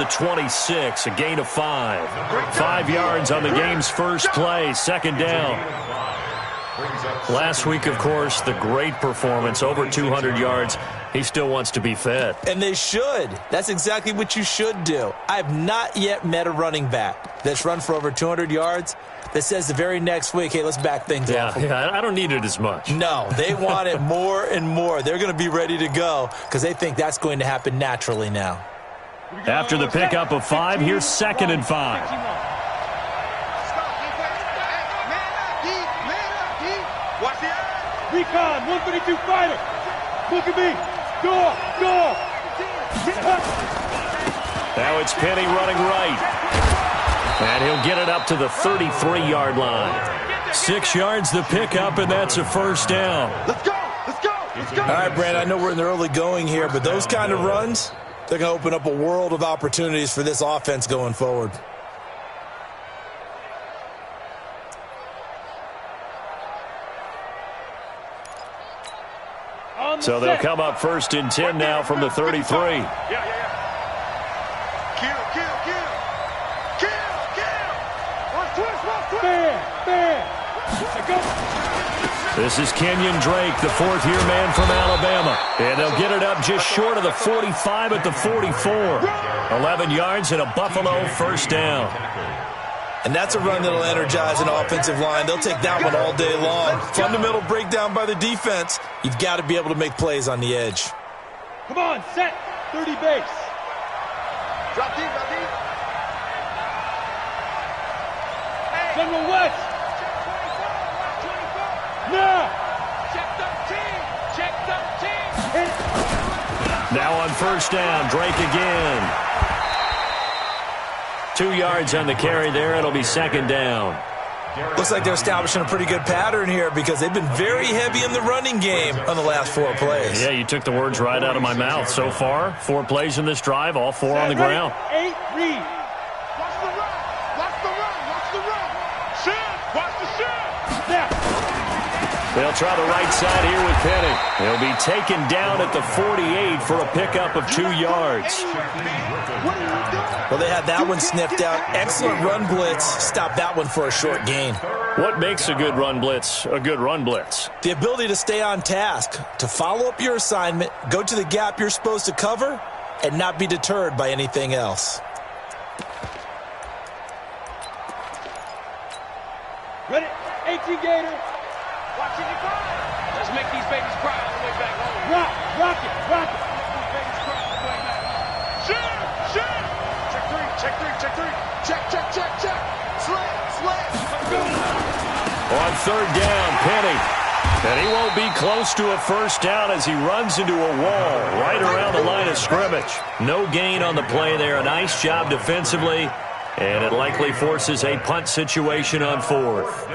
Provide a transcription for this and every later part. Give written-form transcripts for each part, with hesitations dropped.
the 26, a gain of 5. 5 yards on the game's first play, second down. Last week, of course, the great performance, over 200 yards. He still wants to be fed. And they should. That's exactly what you should do. I have not yet met a running back that's run for over 200 yards that says the very next week, hey, let's back things off. Yeah, I don't need it as much. No, they want it more and more. They're going to be ready to go because they think that's going to happen naturally now. After the pickup of 5, here's 2nd and 5. Recon, 132 fighter. Look at me. Go. Now it's Penny running right. And he'll get it up to the 33-yard line. 6 yards the pickup, and that's a first down. Let's go. All right, Brand, I know we're in the early going here, but those kind of runs, they're going to open up a world of opportunities for this offense going forward. So they'll come up 1st and 10 now from the 33. Yeah. Kill. Watch twist. This is Kenyon Drake, the 4th-year man from Alabama. And they'll get it up just short of the 45 at the 44. 11 yards and a Buffalo first down. And that's a run that'll energize an offensive line. They'll take that one all day long. Fundamental breakdown by the defense. You've got to be able to make plays on the edge. Come on, set. 30 base. Drop deep. General West. Now. Check 13. Now on first down, Drake again. 2 yards on the carry there. It'll be 2nd down. Looks like they're establishing a pretty good pattern here because they've been very heavy in the running game on the last 4 plays. Yeah, you took the words right out of my mouth. So far, 4 plays in this drive, all 4 on the ground. 8, read. Watch the run. Shoot. Watch the shoot. Now. They'll try the right side here with Penny. He'll be taken down at the 48 for a pickup of 2 yards. Well, they had that one sniffed out. Excellent run blitz. Stop that one for a short gain. What makes a good run blitz a good run blitz? The ability to stay on task, to follow up your assignment, go to the gap you're supposed to cover, and not be deterred by anything else. Ready? 18 Gator. Watch it cry. Let's make these babies cry on the way back home. Rock it. Make these babies cry on the way back. Shoot. Check 3. Check. Slam. On 3rd down, Penny. And he won't be close to a first down as he runs into a wall right around the line of scrimmage. No gain on the play there. A nice job defensively. And it likely forces a punt situation on 4th.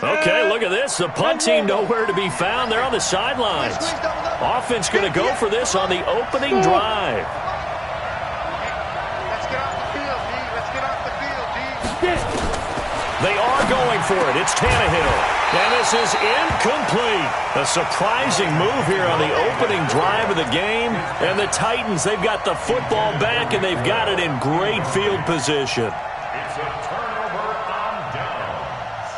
Okay, look at this. The punt team nowhere to be found. They're on the sidelines. Offense going to go for this on the opening drive. Let's get off the field, D. They are going for it. It's Tannehill. And this is incomplete. A surprising move here on the opening drive of the game. And the Titans, they've got the football back, and they've got it in great field position. It's a turnover on downs.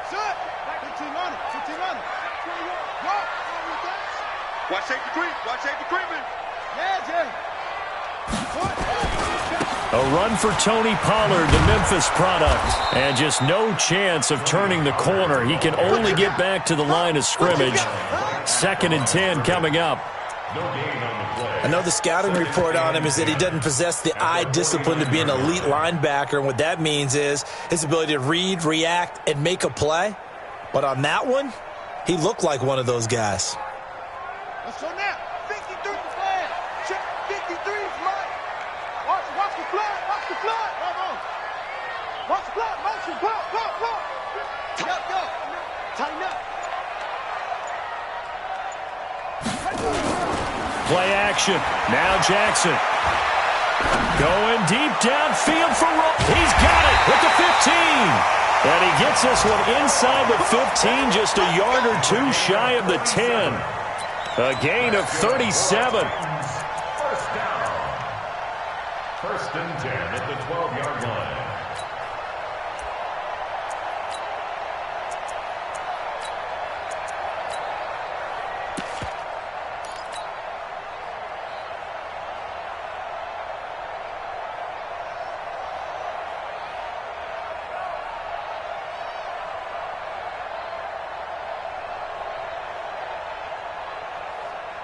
Set. 15 on it. Watch safety creeping. Yeah. A run for Tony Pollard, the Memphis product. And just no chance of turning the corner. He can only get back to the line of scrimmage. 2nd and 10 coming up. I know the scouting report on him is that he doesn't possess the eye discipline to be an elite linebacker. And what that means is his ability to read, react, and make a play. But on that one, he looked like one of those guys. Let's go now. 53 flag. Check 53 is mine. Watch the flag. Watch the flag. Watch the flag. Motion. Go. Go. Tighten up. Play action. Now Jackson. Going deep downfield for Roll. He's got it with the 15. And he gets this one inside the 15, just a yard or two shy of the 10. A gain of 37. First down. First and 10 at the 12-yard line.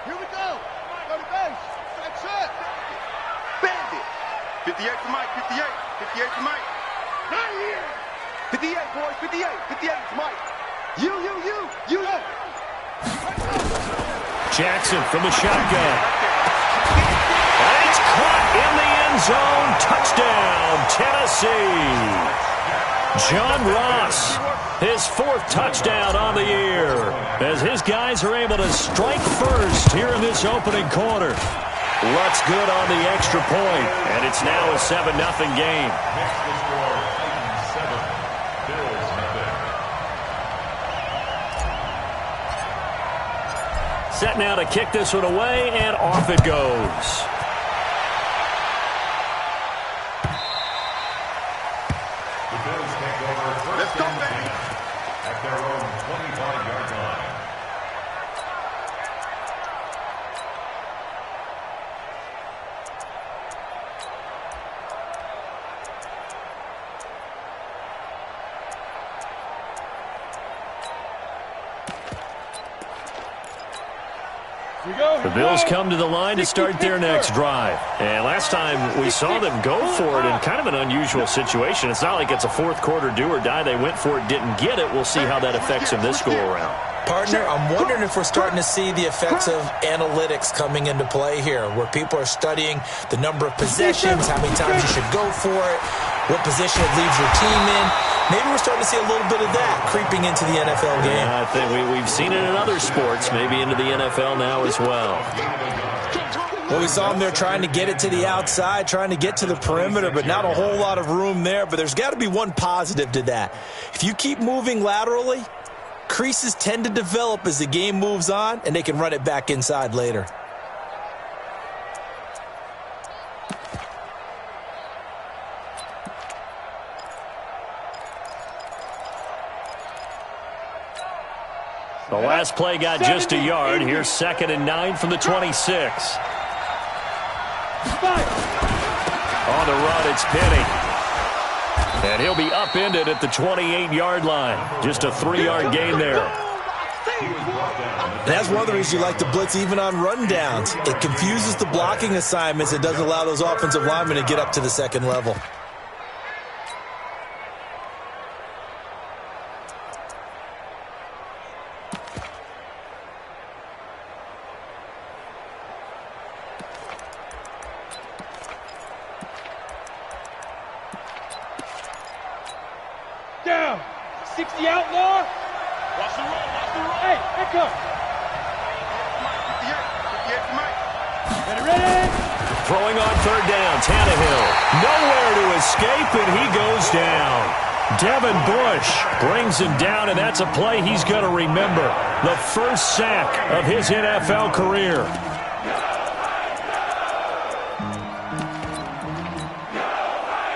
Here we go. Go to base. That's it. Bandit. 58 to Mike. 58. 58 to Mike. Not here. 58, boys. 58. 58 to Mike. You. Jackson from the shotgun. And it's caught in the end zone. Touchdown, Tennessee. John Ross, his fourth touchdown on the year, as his guys are able to strike first here in this opening quarter. What's good on the extra point, and it's now a 7-0 game. Next to score, Titans 7, Bills nothing. Set now to kick this one away, and off it goes. The Bills take over first Let's go, and baby. 10 at their own 25-yard line. The Bills come to the line to start their next drive. And last time we saw them go for it in kind of an unusual situation. It's not like it's a fourth quarter do or die. They went for it, didn't get it. We'll see how that affects them this go-around. Partner, I'm wondering if we're starting to see the effects of analytics coming into play here, where people are studying the number of possessions, how many times you should go for it, what position it leaves your team in. Maybe we're starting to see a little bit of that creeping into the NFL game. Yeah, I think we've seen it in other sports, maybe into the NFL now as well. Well, we saw them there trying to get it to the outside, trying to get to the perimeter, but not a whole lot of room there. But there's got to be one positive to that. If you keep moving laterally, creases tend to develop as the game moves on, and they can run it back inside later. The last play got just a yard. Here's 2nd and 9 from the 26. On the run, it's Penny. And he'll be upended at the 28-yard line. Just a 3-yard gain there. And that's one of the reasons you like to blitz even on rundowns. It confuses the blocking assignments. It doesn't allow those offensive linemen to get up to the second level. Down. 60 outlaw. Watch the roll. Hey, back up. 58 to Mike. Ready. Throwing on 3rd down, Tannehill. Nowhere to escape, and he goes down. Devin Bush brings him down, and that's a play he's going to remember. The first sack of his NFL career.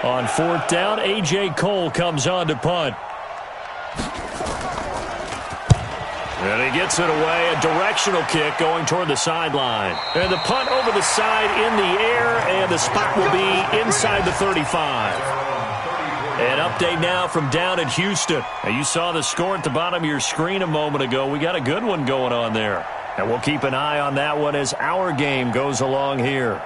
On 4th down, A.J. Cole comes on to punt. And he gets it away, a directional kick going toward the sideline. And the punt over the side in the air, and the spot will be inside the 35. An update now from down in Houston. Now, you saw the score at the bottom of your screen a moment ago. We got a good one going on there. And we'll keep an eye on that one as our game goes along here.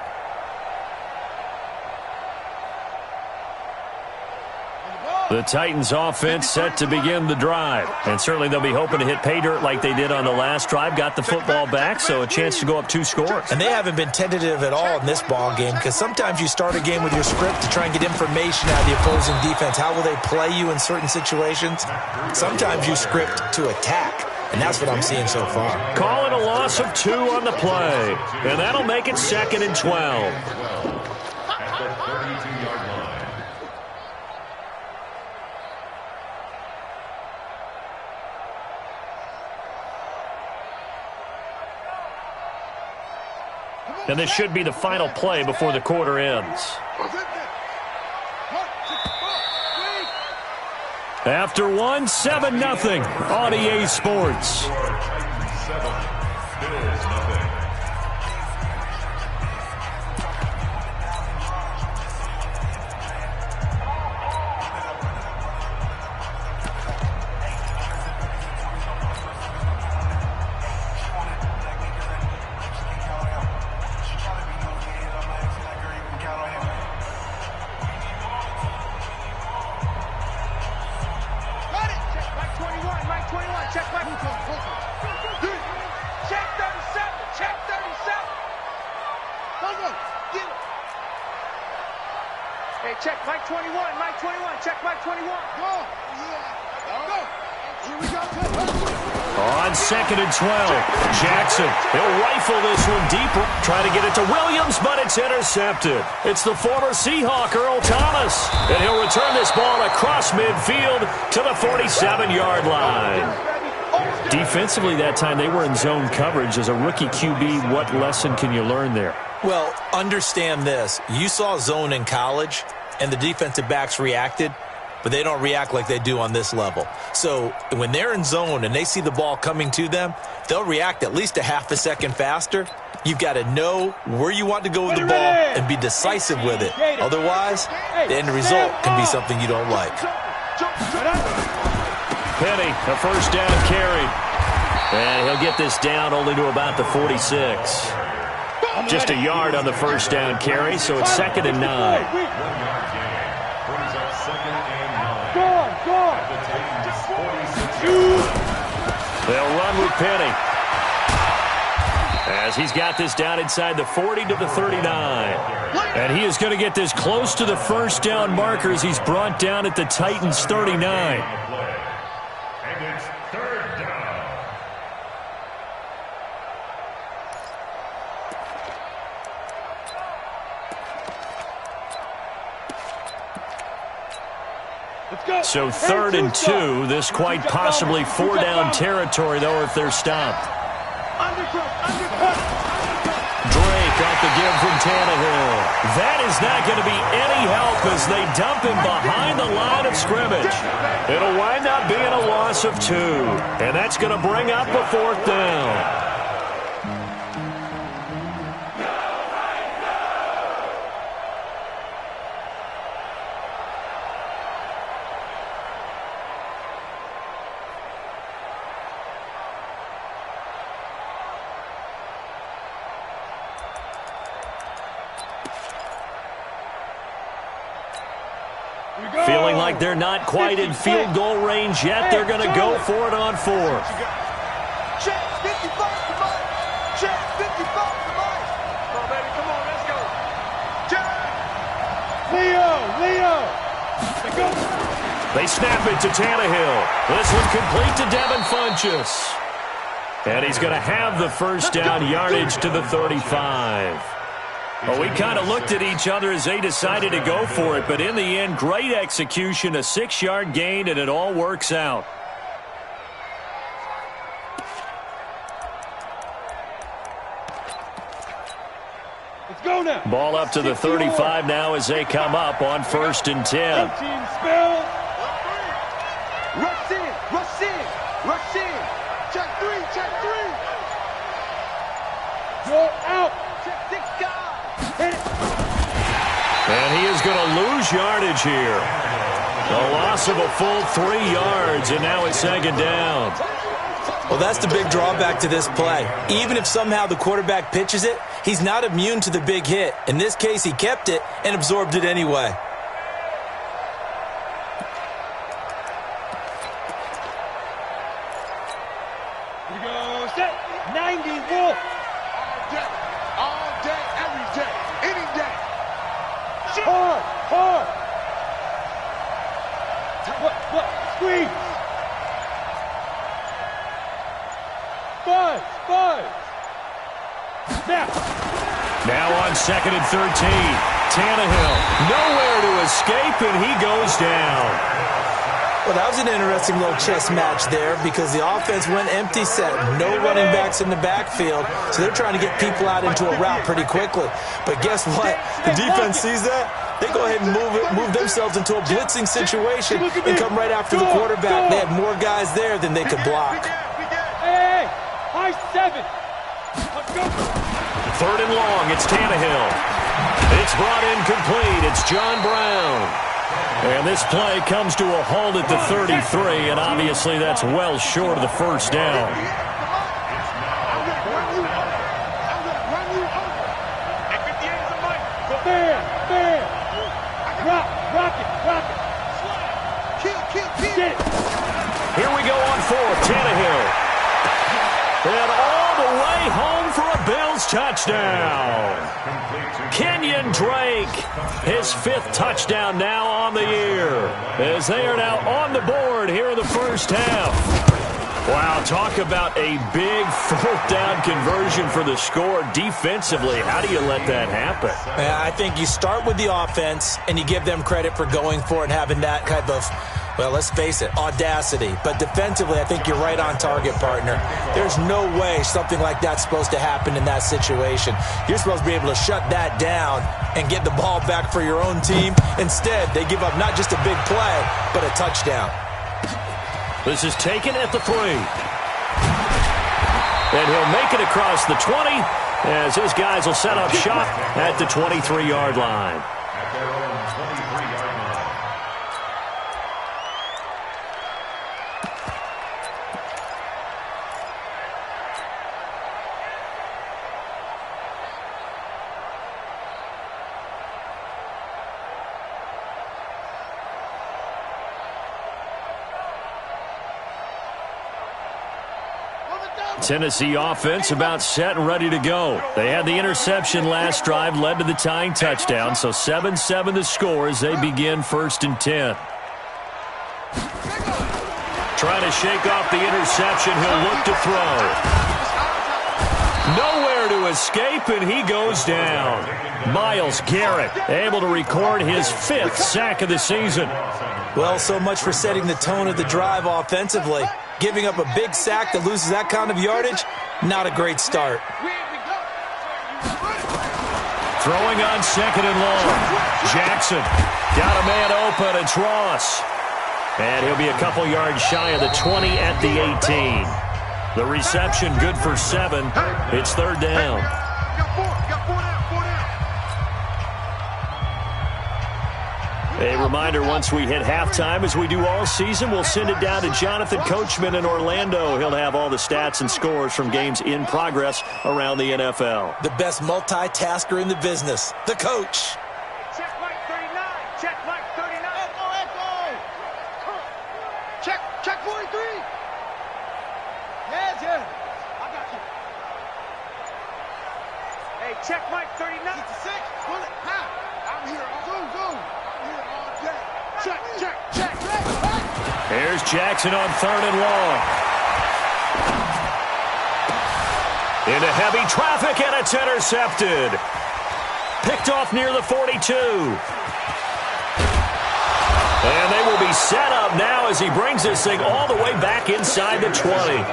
The Titans offense set to begin the drive. And certainly they'll be hoping to hit pay dirt like they did on the last drive. Got the football back, so a chance to go up 2 scores. And they haven't been tentative at all in this ball game, because sometimes you start a game with your script to try and get information out of the opposing defense. How will they play you in certain situations? Sometimes you script to attack, and that's what I'm seeing so far. Calling a loss of 2 on the play. And that'll make it 2nd and 12. At the 32-yard line. And this should be the final play before the quarter ends. After 1, 7-0 on EA Sports. Titans 7, Bills nothing. Hey, check Mike 21, Mike 21, check Mike 21. Go. Go. Here we go. On 2nd and 12, Jackson, he'll rifle this one deeper, trying to get it to Williams, but it's intercepted. It's the former Seahawk, Earl Thomas, and he'll return this ball across midfield to the 47-yard line. Defensively that time, they were in zone coverage. As a rookie QB, what lesson can you learn there? Well, understand this. You saw zone in college, and the defensive backs reacted, but they don't react like they do on this level. So when they're in zone and they see the ball coming to them, they'll react at least a half a second faster. You've got to know where you want to go with the ball and be decisive with it. Otherwise, the end result can be something you don't like. Penny, a first down carry. And he'll get this down only to about the 46. Just a yard on the first down carry, so it's 2nd and 9. 1-yard gain brings up 2nd and 9. Go on. At the Titans 46. They'll run with Penny, as he's got this down inside the 40 to the 39. And he is going to get this close to the first down markers. He's brought down at the Titans 39. And it's 3rd down. So 3rd and 2, this quite possibly 4-down territory, though, if they're stopped. Drake off the give from Tannehill. That is not going to be any help as they dump him behind the line of scrimmage. It'll wind up being a loss of 2, and that's going to bring up a 4th down. Feeling like they're not quite in field goal range yet. They're going to go for it on 4th. Check 55 to Mike. Check 55 to Mike. Come on, baby. Come on, let's go. Check. Leo. They snap it to Tannehill. This one complete to Devin Funchess. And he's going to have the first down yardage to the 35. Well, we kind of looked at each other as they decided to go for it, but in the end, great execution, a 6-yard gain, and it all works out. Let's go now. Ball up to the 35 now as they come up on 1st and 10. Rush in. Check 3. Go out. Check 6 guys. And he is going to lose yardage here. A loss of a full 3 yards, and now it's 2nd down. Well, that's the big drawback to this play. Even if somehow the quarterback pitches it, he's not immune to the big hit. In this case, he kept it and absorbed it anyway. Now on 2nd and 13. Tannehill, nowhere to escape, and he goes down. Well, that was an interesting little chess match there because the offense went empty set. No running backs in the backfield, so they're trying to get people out into a route pretty quickly. But guess what? The defense sees that. They go ahead and move themselves into a blitzing situation and come right after the quarterback. They had more guys there than they could block. Hey, high 7. Let's go. 3rd and long, it's Tannehill. It's brought in complete. It's John Brown. And this play comes to a halt at the 33, and obviously that's well short of the first down. Rock it. Here we go on 4th. Tannehill. And all the way home for a Bills touchdown. Kenyon Drake, his 5th touchdown now on the year, as they are now on the board here in the first half. Wow, talk about a big 4th down conversion for the score defensively. How do you let that happen? I think you start with the offense, and you give them credit for going for it and having that kind of, well, let's face it, audacity. But defensively, I think you're right on target, partner. There's no way something like that's supposed to happen in that situation. You're supposed to be able to shut that down and get the ball back for your own team. Instead, they give up not just a big play, but a touchdown. This is taken at the 3. And he'll make it across the 20 as his guys will set up shop at the 23-yard line. At their own 23-yard line. Tennessee offense about set and ready to go. They had the interception last drive, led to the tying touchdown, so 7-7 the score as they begin 1st and 10. Trying to shake off the interception, he'll look to throw. Nowhere to escape, and he goes down. Myles Garrett able to record his 5th sack of the season. Well, so much for setting the tone of the drive offensively. Giving up a big sack that loses that kind of yardage, not a great start. Throwing on 2nd and long. Jackson got a man open. It's Ross. And he'll be a couple yards shy of the 20 at the 18. The reception good for 7. It's 3rd down. A reminder, once we hit halftime, as we do all season, we'll send it down to Jonathan Coachman in Orlando. He'll have all the stats and scores from games in progress around the NFL. The best multitasker in the business, the coach. Check Mike 39. Check Mike 39. Echo. Check 43. Yeah. I got you. Hey, check Mike 39. 66. Pull it. I'm here. Zoom. Check. Here's Jackson on 3rd and long. Into heavy traffic, and it's intercepted. Picked off near the 42. And they will be set up now as he brings this thing all the way back inside the 20.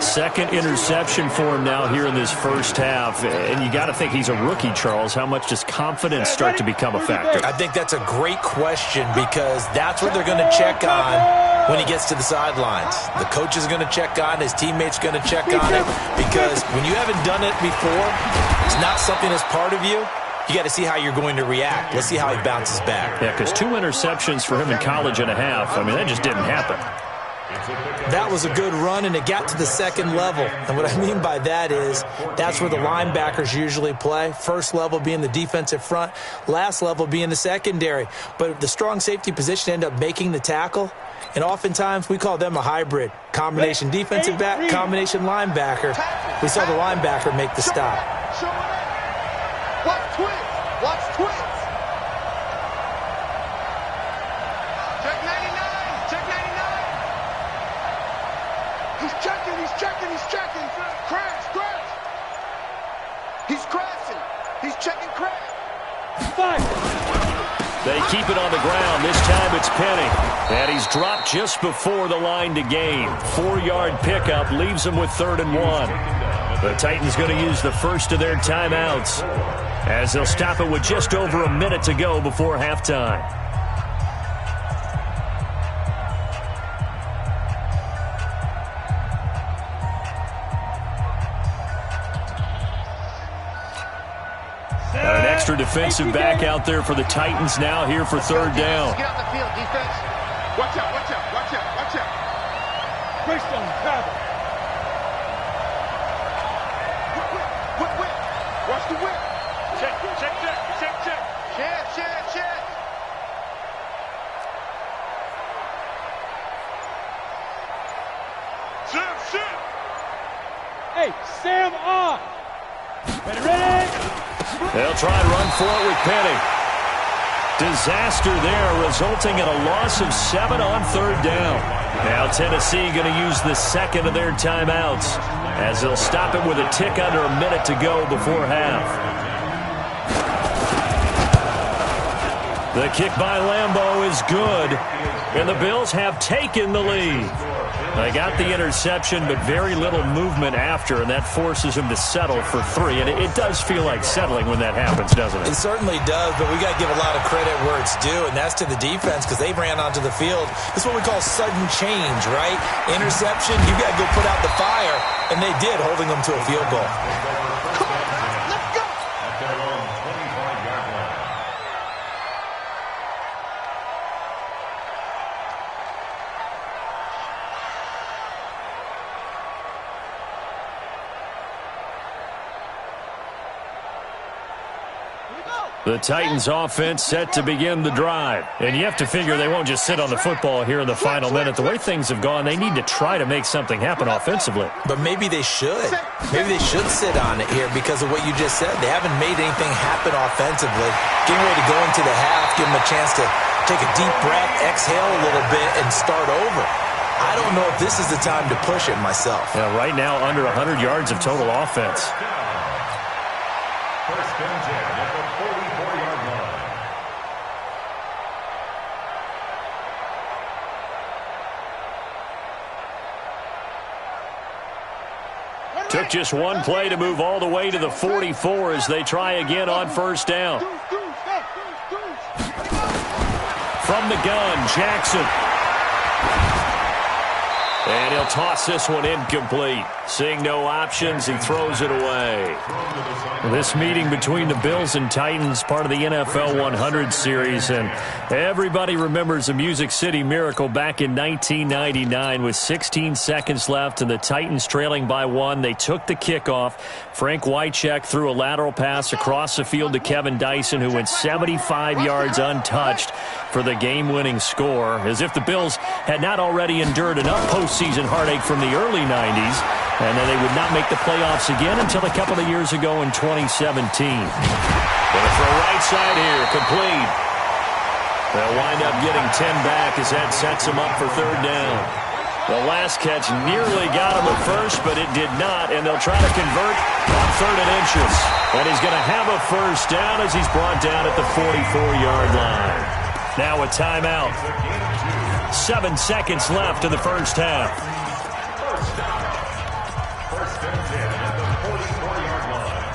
2nd interception for him now here in this first half. And you got to think he's a rookie, Charles. How much does confidence start to become a factor? I think that's a great question because that's what they're going to check on when he gets to the sidelines. The coach is going to check on, his teammates are going to check on it, because when you haven't done it before, it's not something that's part of you. You got to see how you're going to react. Let's see how he bounces back. Yeah, because 2 interceptions for him in college and a half. I mean, that just didn't happen. That was a good run, and it got to the 2nd level. And what I mean by that is that's where the linebackers usually play. First level being the defensive front, last level being the secondary. But the strong safety position ended up making the tackle, and oftentimes we call them a hybrid. Combination defensive back, combination linebacker. We saw the linebacker make the stop. Watch twins. Check 99. He's checking. Crash. He's crashing. He's checking crash. They keep it on the ground. This time it's Penny. And he's dropped just before the line to gain. 4-yard pickup leaves him with 3rd and 1. The Titans going to use the first of their timeouts as they'll stop it with just over a minute to go before halftime. An extra defensive back out there for the Titans now here for 3rd down. Get out the field, defense. Watch out, watch out, watch out, watch out. Greystone, travel. Whip. Watch the whip. Check. Check. Sit. Hey, Sam on. Ready. They'll try and run for it with Penny. Disaster there, resulting in a loss of 7 on 3rd down. Now Tennessee going to use the second of their timeouts as they'll stop it with a tick under a minute to go before half. The kick by Lambeau is good, and the Bills have taken the lead. They got the interception, but very little movement after, and that forces him to settle for 3. And it does feel like settling when that happens, doesn't it? It certainly does, but we got to give a lot of credit where it's due, and that's to the defense because they ran onto the field. It's what we call sudden change, right? Interception, you got to go put out the fire, and they did, holding them to a field goal. The Titans offense set to begin the drive. And you have to figure they won't just sit on the football here in the final minute. The way things have gone, they need to try to make something happen offensively. But maybe they should. Maybe they should sit on it here because of what you just said. They haven't made anything happen offensively. Getting ready to go into the half, give them a chance to take a deep breath, exhale a little bit, and start over. I don't know if this is the time to push it myself. Yeah, right now under 100 yards of total offense. First and 10 at the 44-yard line. Took just one play to move all the way to the 44 as they try again on 1st down. From the gun, Jackson. And he'll toss this one incomplete. Seeing no options, he throws it away. This meeting between the Bills and Titans, part of the NFL 100 series, and everybody remembers the Music City Miracle back in 1999 with 16 seconds left and the Titans trailing by 1. They took the kickoff. Frank Wycheck threw a lateral pass across the field to Kevin Dyson, who went 75 yards untouched for the game-winning score, as if the Bills had not already endured enough postseason heartache from the early 90s, and then they would not make the playoffs again until a couple of years ago in 2017. Going for a right side here, complete. They'll wind up getting 10 back as that sets them up for 3rd down. The last catch nearly got him at first, but it did not, and they'll try to convert on 3rd and inches. And he's going to have a 1st down as he's brought down at the 44-yard line. Now a timeout. 7 seconds left in the first half. First and 10 at the 44-yard line.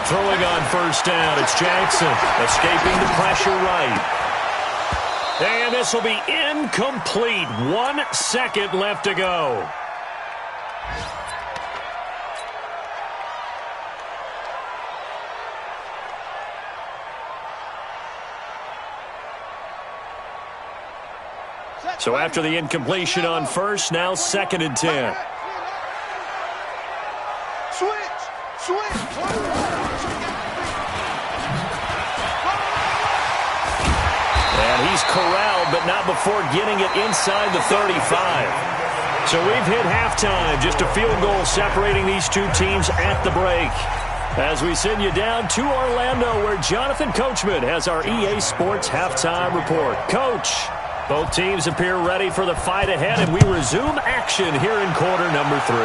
Throwing on 1st down, it's Jackson, escaping the pressure right. And this will be incomplete. 1 second left to go. So after the incompletion on first, now 2nd and 10. And he's corralled, but not before getting it inside the 35. So we've hit halftime. Just a field goal separating these two teams at the break. As we send you down to Orlando, where Jonathan Coachman has our EA Sports halftime report. Coach, both teams appear ready for the fight ahead, and we resume action here in quarter number 3.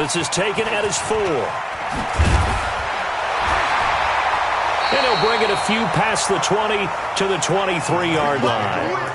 This is taken at his 4. And he'll bring it a few past the 20 to the 23-yard line.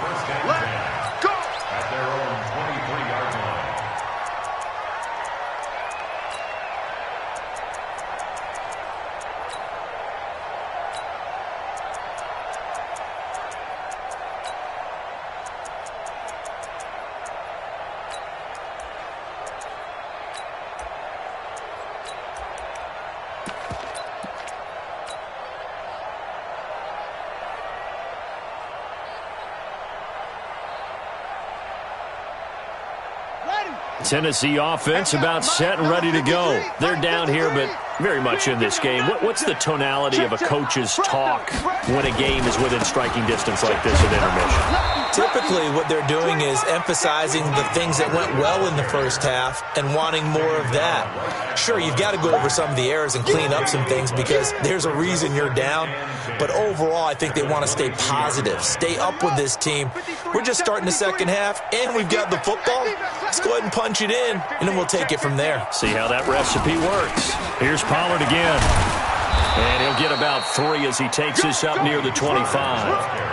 Tennessee offense about set and ready to go. They're down here, but very much in this game. What's the tonality of a coach's talk when a game is within striking distance like this at intermission? Typically, what they're doing is emphasizing the things that went well in the first half and wanting more of that. Sure, you've got to go over some of the errors and clean up some things because there's a reason you're down. But overall, I think they want to stay positive, stay up with this team. We're just starting the second half, and we've got the football. Let's go ahead and punch it in, and then we'll take it from there. See how that recipe works. Here's Pollard again. And he'll get about 3 as he takes this up near the 25.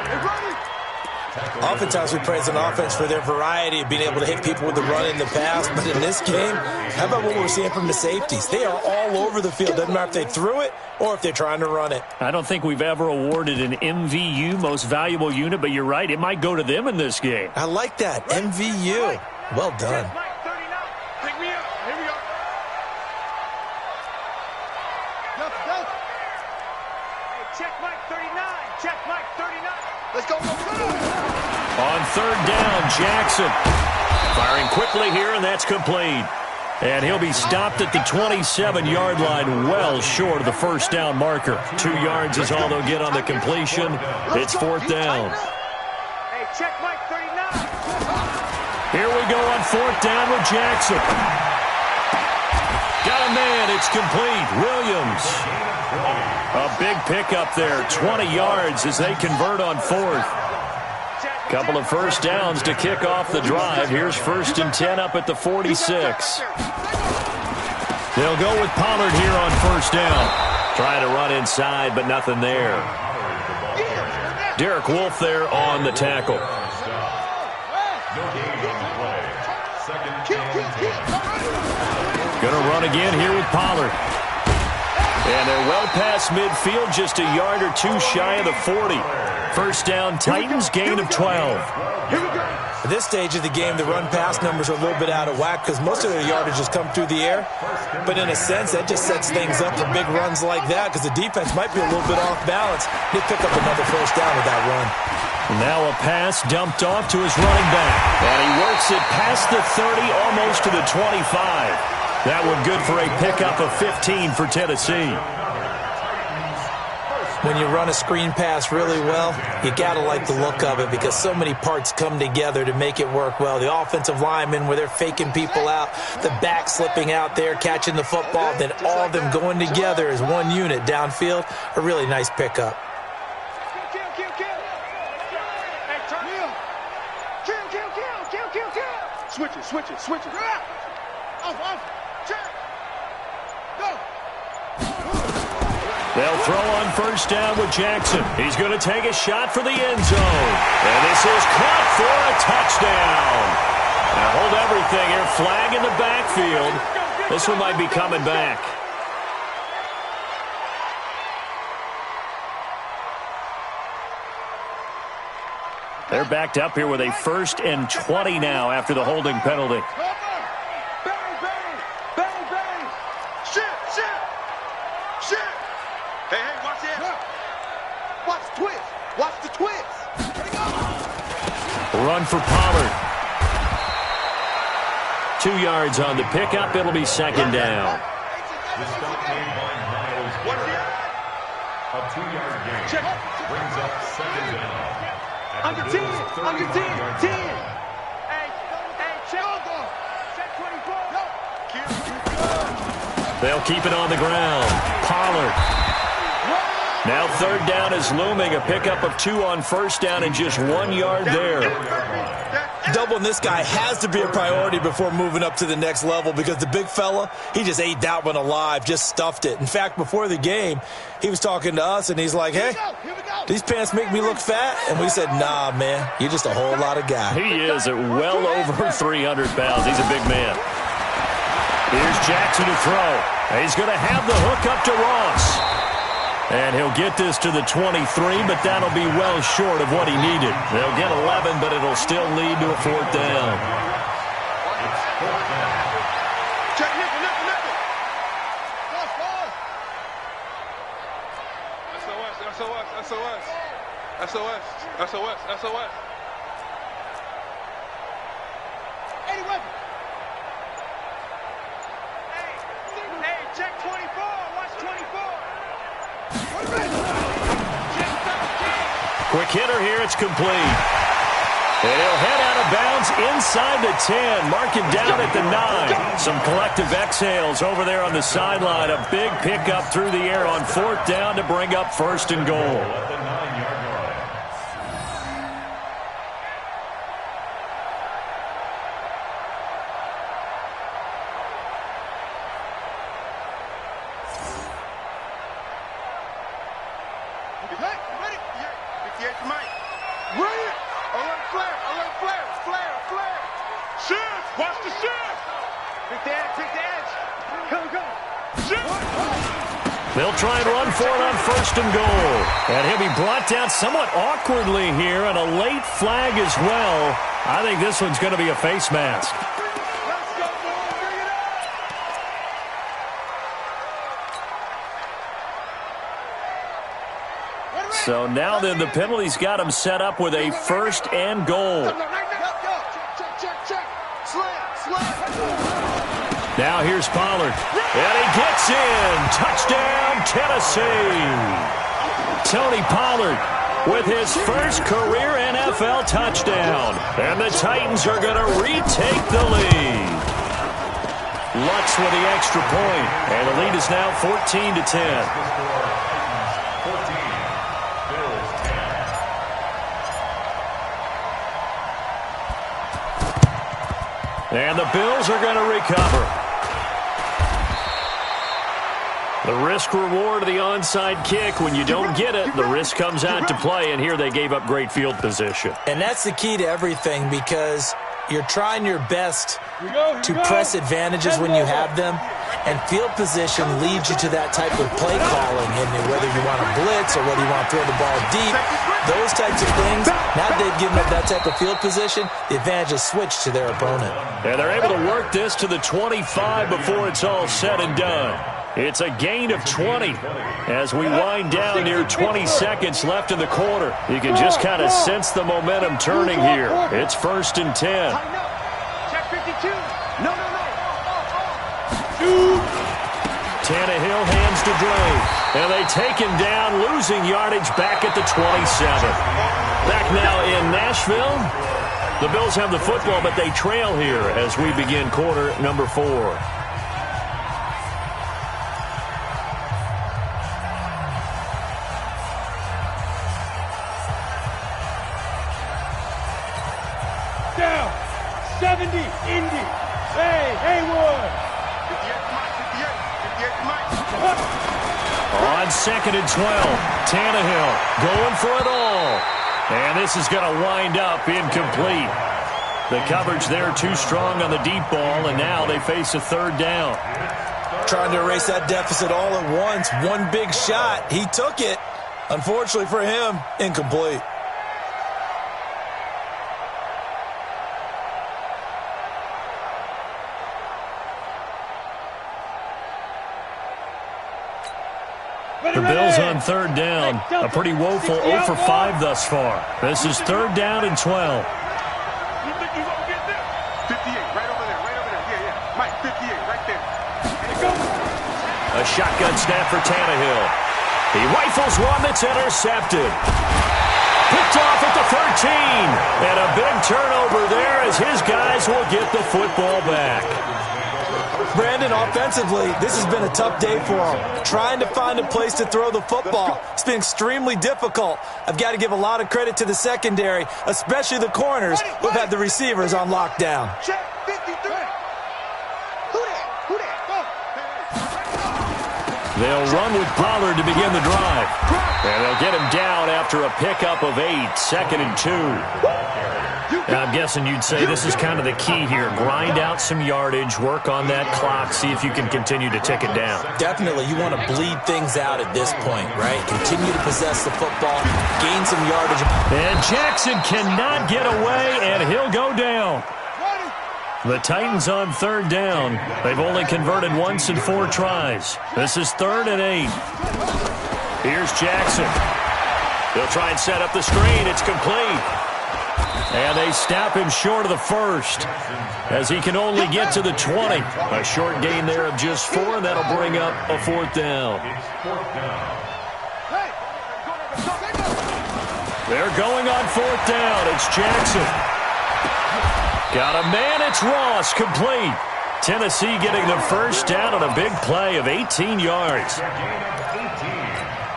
Oftentimes we praise an offense for their variety of being able to hit people with the run in the pass. But in this game, how about what we're seeing from the safeties? They are all over the field. Doesn't matter if they threw it or if they're trying to run it. I don't think we've ever awarded an MVU, most valuable unit, but you're right. It might go to them in this game. I like that. MVU. Well done. Let's go. On 3rd down, Jackson. Firing quickly here, and that's complete. And he'll be stopped at the 27-yard line, well short of the first down marker. 2 yards is all they'll get on the completion. It's 4th down. Hey, check Mike 39. Here we go on 4th down with Jackson. Got a man. It's complete. Williams. A big pickup there. 20 yards as they convert on 4th. Couple of first downs to kick off the drive. Here's 1st and 10 up at the 46. They'll go with Pollard here on 1st down. Trying to run inside, but nothing there. Derek Wolfe there on the tackle. Going to run again here with Pollard. And they're well past midfield, just a yard or 2 shy of the 40. First down, Titans, gain of 12. At this stage of the game, the run-pass numbers are a little bit out of whack because most of their yardage has come through the air. But in a sense, that just sets things up for big runs like that because the defense might be a little bit off balance. They pick up another first down with that run. Now a pass dumped off to his running back. And he works it past the 30, almost to the 25. That one good for a pickup of 15 for Tennessee. When you run a screen pass really well, you got to like the look of it because so many parts come together to make it work well. The offensive linemen, where they're faking people out, the back slipping out there, catching the football, then all of them going together as one unit downfield. A really nice pickup. Switch it. Off. Check. Go. They'll throw on first down with Jackson. He's going to take a shot for the end zone. And this is caught for a touchdown. Now hold everything here. Flag in the backfield. This one might be coming back. They're backed up here with a 1st and 20 now after the holding penalty. run for Pollard. 2 yards on the pickup. It'll be second down. The stop made by Miles Garrett. A 2-yard gain brings up second down. Under 10, under 10, 10. Hey, check 24. They'll keep it on the ground. Pollard. Now third down is looming. A pickup of 2 on first down and just 1 yard there. Doubling this guy has to be a priority before moving up to the next level because the big fella, he just ate that one alive, just stuffed it. In fact, before the game, he was talking to us, and he's like, hey, these pants make me look fat? And we said, nah, man, you're just a whole lot of guy. He is at well over 300 pounds. He's a big man. Here's Jackson to throw. He's going to have the hook up to Ross. And he'll get this to the 23, but that'll be well short of what he needed. They'll get 11, but it'll still lead to a fourth down. Check nickel. SOS. Eddie Weapon. Hey, check 24. Watch 24. Quick hitter here. It's complete. And he'll head out of bounds inside the 10. Mark him down at the 9. Some collective exhales over there on the sideline. A big pickup through the air on fourth down to bring up first and goal. At the 9-yard line. Ready? 58 to Mike. Ready? Alert flare. Shift. Watch the shift. Pick the edge. Go. Shift. They'll try and run for it on first and goal. And he'll be brought down somewhat awkwardly here, and a late flag as well. I think this one's going to be a face mask. Let's go, boys. Bring it up. So now then the penalty's got him set up with a first and goal. Check. Slam. Now here's Pollard. And he gets in. Touchdown, Tennessee. Tony Pollard with his first career NFL touchdown. And the Titans are going to retake the lead. Lutz with the extra point. And the lead is now 14-10. And the Bills are going to recover. The risk-reward of the onside kick. When you don't get it, the risk comes out to play, and here they gave up great field position. And that's the key to everything because you're trying your best to press advantages when you have them, and field position leads you to that type of play calling. And whether you want to blitz or whether you want to throw the ball deep, those types of things, now that they've given up that type of field position, the advantage is switched to their opponent. And they're able to work this to the 25 before it's all said and done. It's a gain of 20 as we wind down near 20 seconds left in the quarter. You can just kind of sense the momentum turning here. It's first and 10. Check 52. No. Tannehill hands to Dre. And they take him down, losing yardage back at the 27. Back now in Nashville. The Bills have the football, but they trail here as we begin quarter number 4. Down. 70. Indy. Hey, Haywood. 58 to Mike. On second and 12, Tannehill going for it all. And this is going to wind up incomplete. The coverage there too strong on the deep ball, and now they face a third down. Trying to erase that deficit all at once. One big shot. He took it. Unfortunately for him, incomplete. The Bills on third down. A pretty woeful 0 for 5 thus far. This is third down and 12. You gonna get this? 58, right over there, right over there. Yeah, yeah. Mike, 58, right there. There you go. A shotgun snap for Tannehill. He rifles one that's intercepted. Picked off at the 13. And a big turnover there as his guys will get the football back. Brandon, offensively, this has been a tough day for him. Trying to find a place to throw the football. It's been extremely difficult. I've got to give a lot of credit to the secondary, especially the corners who've had the receivers on lockdown. Check 53. Who that? Go. They'll run with Pollard to begin the drive. And they'll get him down after a pickup of 8, 2nd and 2. And I'm guessing you'd say this is kind of the key here. Grind out some yardage, work on that clock, see if you can continue to tick it down. Definitely, you want to bleed things out at this point, right? Continue to possess the football, gain some yardage. And Jackson cannot get away, and he'll go down. The Titans on 3rd down. They've only converted once in 4 tries. This is 3rd and 8. Here's Jackson. They'll try and set up the screen. It's complete. And they stop him short of the 1st as he can only get to the 20. A short gain there of just 4, and that'll bring up a 4th down. They're going on 4th down. It's Jackson. Got a man. It's Ross. Complete. Tennessee getting the 1st down on a big play of 18 yards.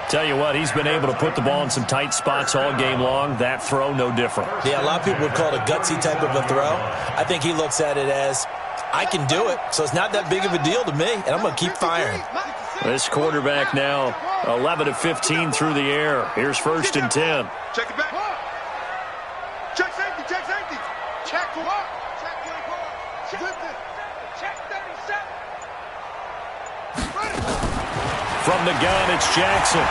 Tell you what, he's been able to put the ball in some tight spots all game long. That throw, no different. Yeah, a lot of people would call it a gutsy type of a throw. I think he looks at it as, I can do it, so it's not that big of a deal to me, and I'm going to keep firing. This quarterback now 11 of 15 through the air. Here's 1st and 10. Check it back. Check safety, check safety. Check what? Check 24. Check 37. From the gun, it's Jackson.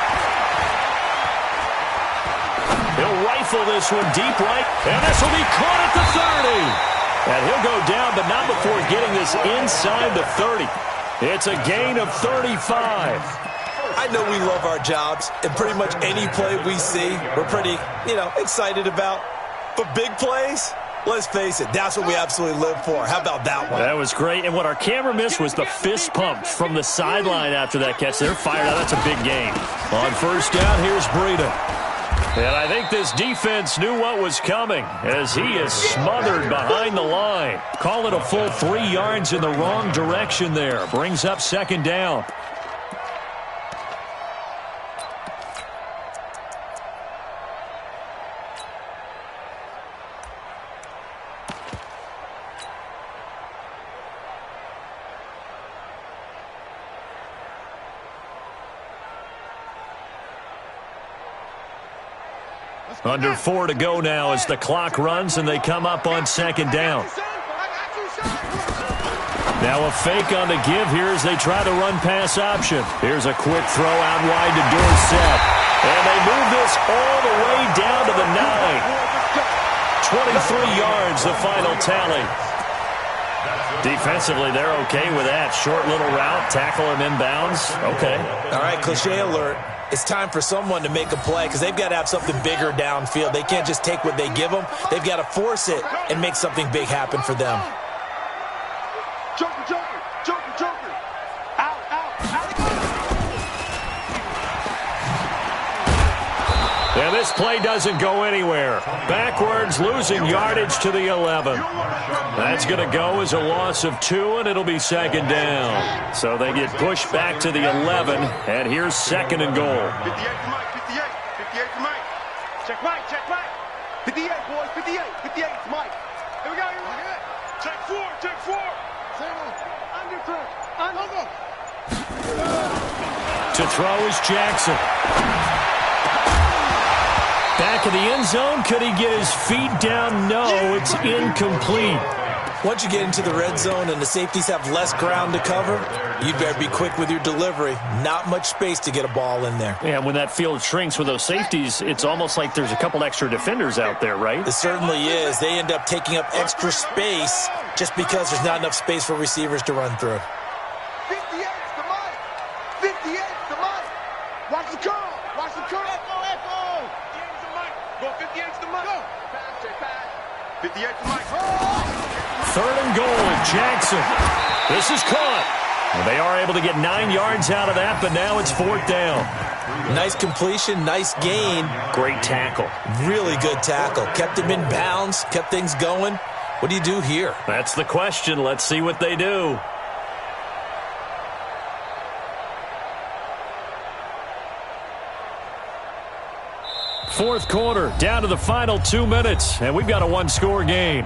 He'll rifle this one deep right, and this will be caught at the 30. And he'll go down, but not before getting this inside the 30. It's a gain of 35. I know we love our jobs, and pretty much any play we see, we're pretty, excited about. But big plays, let's face it, that's what we absolutely live for. How about that one? That was great. And what our camera missed was the fist pump from the sideline after that catch. They're fired out. That's a big game. On 1st down, here's Breida. And I think this defense knew what was coming as he is smothered behind the line. Call it a full 3 yards in the wrong direction there. Brings up 2nd down. Under 4 to go now as the clock runs and they come up on 2nd down. Now a fake on the give here as they try to run pass option. Here's a quick throw out wide to Dorsett. And they move this all the way down to the 9. 23 yards, the final tally. Defensively, they're okay with that. Short little route, tackle him inbounds. Okay. All right, cliche alert. It's time for someone to make a play because they've got to have something bigger downfield. They can't just take what they give them. They've got to force it and make something big happen for them. Joker, Joker, Joker, Joker. Out, out, out. And this play doesn't go anywhere. Backwards, losing yardage to the 11. That's going to go as a loss of 2, and it'll be 2nd down. So they get pushed back to the 11, and here's 2nd and goal. 58 to Mike, 58. 58 to Mike. Check Mike, check Mike. 58, boys, 58. 58 to Mike. Here we go, here we go. Check 4, check 4. Under. To throw is Jackson. Back of the end zone. Could he get his feet down? No, it's incomplete. Once you get into the red zone and the safeties have less ground to cover, you better be quick with your delivery. Not much space to get a ball in there. Yeah, when that field shrinks with those safeties, it's almost like there's a couple extra defenders out there, right? It certainly is. They end up taking up extra space just because there's not enough space for receivers to run through. 58 to Mike. 58 to Mike. Watch the curl. Watch the curl. Echo. 58 to Mike. Go 58 to Mike. Go. Pass, check pass. 58 to Mike. Third and goal, Jackson. This is caught. Well, they are able to get 9 yards out of that, but now it's 4th down. Nice completion, nice gain. Great tackle. Really good tackle. Kept him in bounds, kept things going. What do you do here? That's the question. Let's see what they do. Fourth quarter, down to the final 2 minutes, and we've got a one-score game.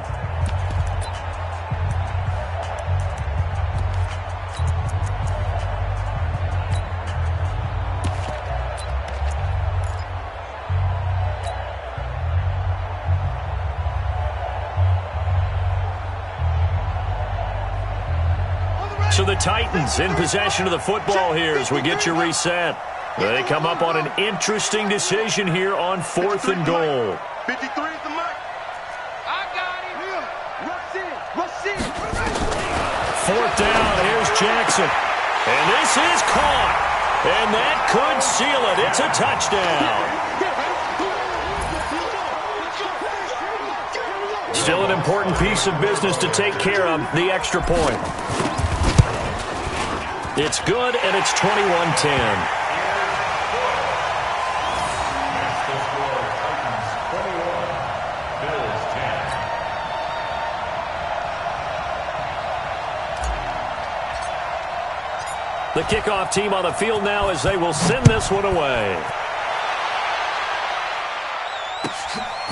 So the Titans in possession of the football here as we get you reset. They come up on an interesting decision here on 4th and goal. 53 is the mark. I got him. Rush in. 4th down. Here's Jackson. And this is caught. And that could seal it. It's a touchdown. Still an important piece of business to take care of, the extra point. It's good, and it's 21-10. The kickoff team on the field now as they will send this one away.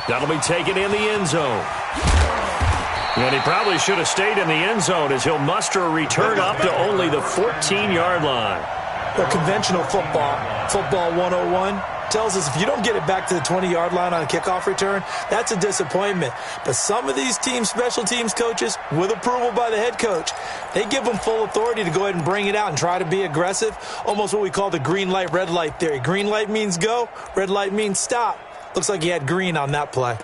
That'll be taken in the end zone. And he probably should have stayed in the end zone as he'll muster a return up to only the 14-yard line. Well, conventional football 101, tells us if you don't get it back to the 20-yard line on a kickoff return, that's a disappointment. But some of these special teams coaches, with approval by the head coach, they give them full authority to go ahead and bring it out and try to be aggressive, almost what we call the green light, red light theory. Green light means go, red light means stop. Looks like he had green on that play.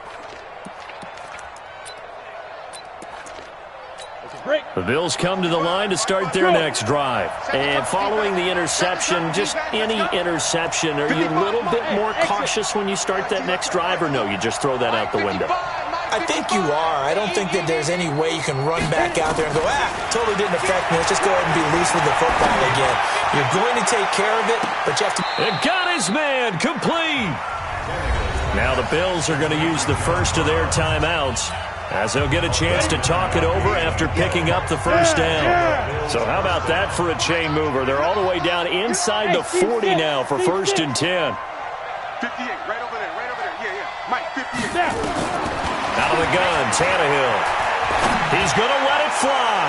The Bills come to the line to start their next drive. And following the interception, just any interception, are you a little bit more cautious when you start that next drive, or no, you just throw that out the window? I think you are. I don't think that there's any way you can run back out there and go, totally didn't affect me. Let's just go ahead and be loose with the football again. You're going to take care of it, but you have to... And got his man complete. Now the Bills are going to use the first of their timeouts, as they'll get a chance to talk it over after picking up the first down. So how about that for a chain mover? They're all the way down inside the 40 now for 1st and 10. 58, right over there. Yeah. Mike, 58. Out of the gun, Tannehill. He's going to let it fly.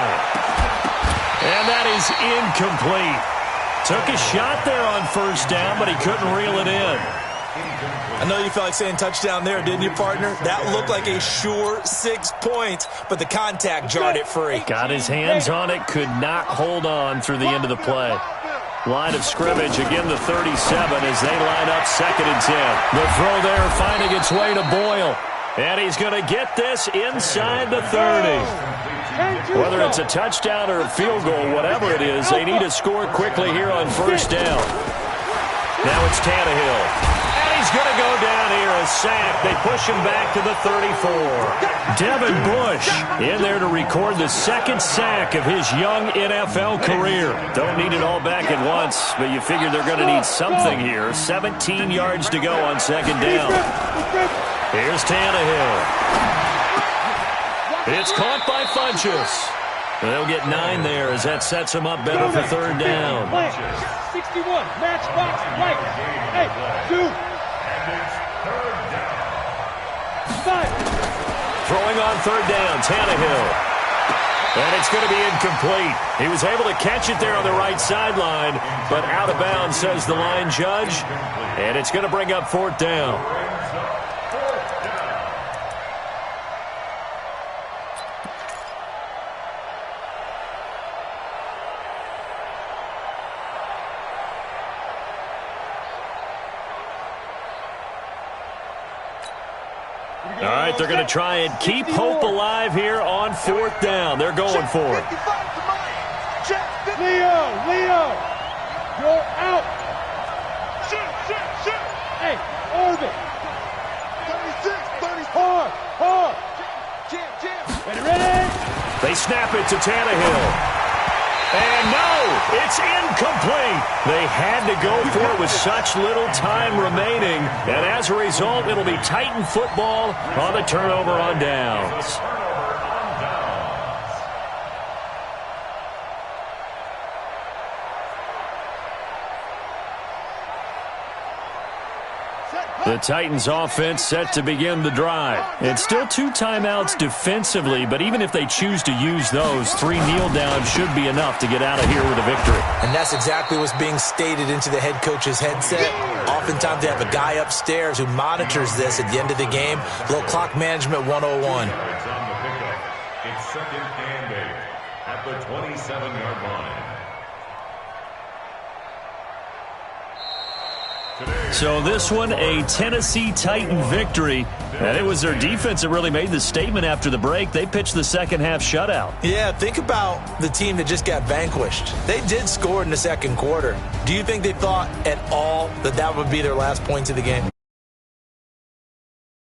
And that is incomplete. Took a shot there on 1st down, but he couldn't reel it in. I know you felt like saying touchdown there, didn't you, partner? That looked like a sure 6 points, but the contact jarred it free. Got his hands on it, could not hold on through the end of the play. Line of scrimmage, again the 37 as they line up 2nd and 10. The throw there finding its way to Boyle. And he's going to get this inside the 30. Whether it's a touchdown or a field goal, whatever it is, they need to score quickly here on 1st down. Now it's Tannehill. He's going to go down here, a sack. They push him back to the 34. Devin Bush in there to record the 2nd sack of his young NFL career. Don't need it all back at once, but you figure they're going to need something here. 17 yards to go on 2nd down. Here's Tannehill. It's caught by Funchess. They'll get 9 there as that sets them up better for 3rd down. 61, matchbox, right. Hey, 2. Throwing on 3rd down, Tannehill. And it's going to be incomplete. He was able to catch it there on the right sideline, but out of bounds, says the line judge. And it's going to bring up 4th down. All right, they're going to try and keep hope alive here on 4th down. They're going for it. Leo, you're out. Shoot. Hey, Orbit. 36, hard. They snap it to Tannehill. And no, it's incomplete. They had to go for it with such little time remaining. And as a result, it'll be Titan football on the turnover on downs. The Titans offense set to begin the drive. It's still 2 timeouts defensively, but even if they choose to use those, 3 kneel downs should be enough to get out of here with a victory. And that's exactly what's being stated into the head coach's headset. Oftentimes they have a guy upstairs who monitors this at the end of the game. Little clock management 101. It's 2nd and 8 at the 27-yard line. So this one, a Tennessee Titan victory. And it was their defense that really made the statement after the break. They pitched the second half shutout. Yeah, think about the team that just got vanquished. They did score in the second quarter. Do you think they thought at all that that would be their last points of the game?